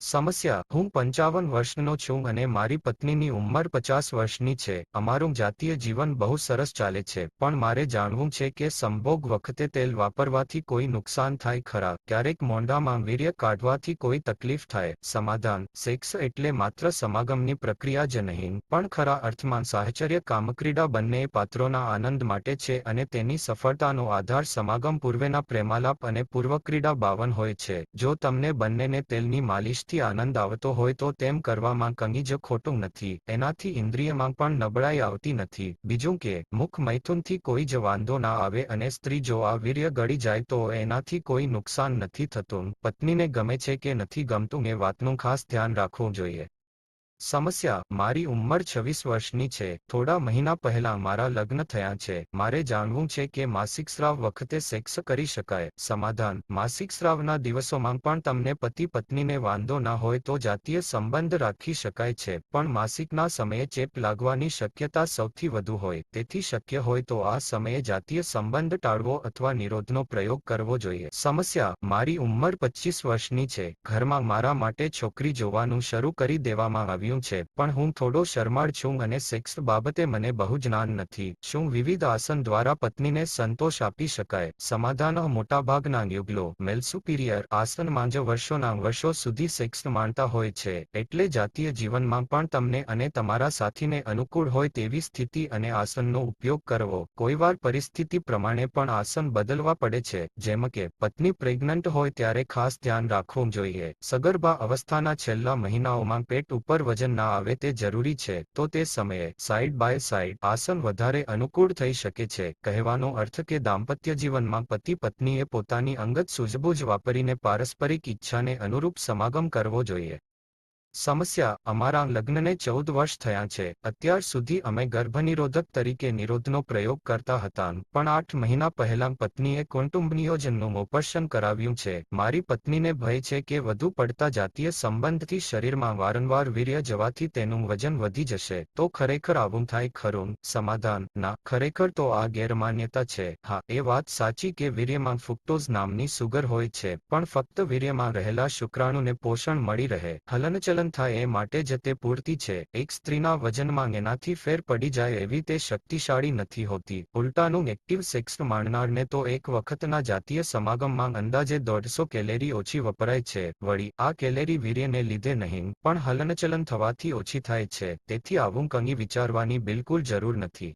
સમસ્યા: હું 55 વર્ષનો છું અને મારી પત્નીની ઉંમર 50 વર્ષની છે. અમારું જાતીય જીવન બહુ સરસ ચાલે છે, પણ મારે જાણવું છે કે સંભોગ વખતે તેલ વાપરવાથી કોઈ નુકસાન થાય ખરા? ક્યારેક મોઢામાં વીર્ય કાઢવાથી કોઈ તકલીફ થાય? સમાધાન: સેક્સ એટલે માત્ર સમાગમની પ્રક્રિયા જ નહીં, પણ ખરા અર્થમાં સાહચર્ય કામક્રીડા બંને પાત્રોના આનંદ માટે છે અને તેની સફળતાનો આધાર સમાગમ પૂર્વેના પ્રેમાલાપ અને પૂર્વક્રીડા બાવન હોય છે. જો તમને બંનેને તેલની માલિશ થી આનંદ આવતો હોય તો તેમ કરવામાં કંઈ જ ખોટું નથી. એનાથી ઇન્દ્રિયમાં પણ નબળાઈ આવતી નથી. બીજું કે, મુખ મૈથુનથી કોઈ જ વાંધો ના આવે અને સ્ત્રી જો આ વીર્ય ગળી જાય તો એનાથી કોઈ નુકસાન નથી થતું. પત્નીને ગમે છે કે નથી ગમતું એ વાતનું ખાસ ધ્યાન રાખવું જોઈએ. સમસ્યા: મારી ઉંમર 26 વર્ષની છે. થોડા મહિના પહેલા મારા લગ્ન થયા છે. મારે જાણવું છે કે માસિક સ્રાવ વખતે સેક્સ કરી શકાય? સમાધાન: માસિક સ્રાવના દિવસોમાં પણ તમને પતિ પત્નીને વાંધો ના હોય તો જાતીય સંબંધ રાખી શકાય છે, પણ માસિકના સમયે ચેપ લાગવાની શક્યતા સૌથી વધુ હોય. તેથી શક્ય હોય તો આ સમયે જાતીય સંબંધ ટાળવો અથવા નિરોધનો પ્રયોગ કરવો જોઈએ. સમસ્યા: મારી ઉંમર 25 વર્ષની છે. ઘરમાં મારા માટે છોકરી જોવાનું શરૂ કરી દેવામાં આવ્યું છે, પણ હું થોડો શરમાળ છું અને સેક્સ બાબતે મને બહુ જ્ઞાન નથી. શું વિવિધ આસન દ્વારા પત્નીને સંતોષ આપી શકાય? સમાધાન: મોટાભાગના યુગલો મેલ સુપિરિયર આસનમાં જ વર્ષોના વર્ષો સુધી સેક્સ માણતા હોય છે, એટલે જાતીય જીવનમાં પણ તમને અને તમારા સાથીને અનુકૂળ હોય તેવી સ્થિતિ અને આસનનો ઉપયોગ કરવો. કોઈવાર પરિસ્થિતિ પ્રમાણે પણ આસન બદલવા પડે છે, જેમ કે પત્ની પ્રેગ્નન્ટ હોય ત્યારે ખાસ ધ્યાન રાખવું જોઈએ. સગર્ભા અવસ્થાના છેલ્લા મહિનાઓમાં પેટ ઉપર વજન ના આવે તે જરૂરી છે, તો તે સમયે સાઇડ બાય સાઇડ આસન વધારે અનુકૂળ થઈ શકે છે. કહેવાનો અર્થ કે દાંપત્ય જીવનમાં પતિ પત્નીએ પોતાની અંગત સૂઝબૂઝ વાપરીને પારસ્પરિક ઈચ્છાને અનુરૂપ સમાગમ કરવો જોઈએ. સમસ્યા: અમારા લગ્નને 14 વર્ષ થયા છે. અત્યાર સુધી અમે ગર્ભનિરોધક તરીકે નિરોધનો પ્રયોગ કરતા હતા, પણ 8 મહિના પહેલા પત્નીએ કુટુંબ નિયોજનનું ઓપરેશન કરાવ્યું છે. મારી પત્નીને ભય છે કે વધુ પડતા જાતીય સંબંધથી શરીરમાં વારંવાર વીર્ય જવાથી તેનું વજન વધી જશે. તો ખરેખર આવું થાય ખરું? સમાધાન: ના, ખરેખર તો આ ગેરમાન્યતા છે. હા, એ વાત સાચી કે વીર્યમાં ફ્રુક્ટોઝ નામની સુગર હોય છે, પણ ફક્ત વીર્યમાં રહેલા શુક્રાણુને પોષણ મળી રહે, હલનચલન થાય એ માટે જ તે પૂરતી છે. એક સ્ત્રીના વજનમાં એનાથી ફેર પડી જાય એવી તે શક્તિશાળી નથી હોતી. ઉલટાનું એક્ટિવ સેક્સ માણનારને તો એક વખતના જાતીય સમાગમમાં અંદાજે 150 કેલેરી ઓછી વપરાય છે. વળી, આ કેલેરી વીર્યને લીધે નહીં, પણ હલનચલન થવાથી ઓછી થાય છે. તેથી આવું કંઈ વિચારવાની બિલકુલ જરૂર નથી.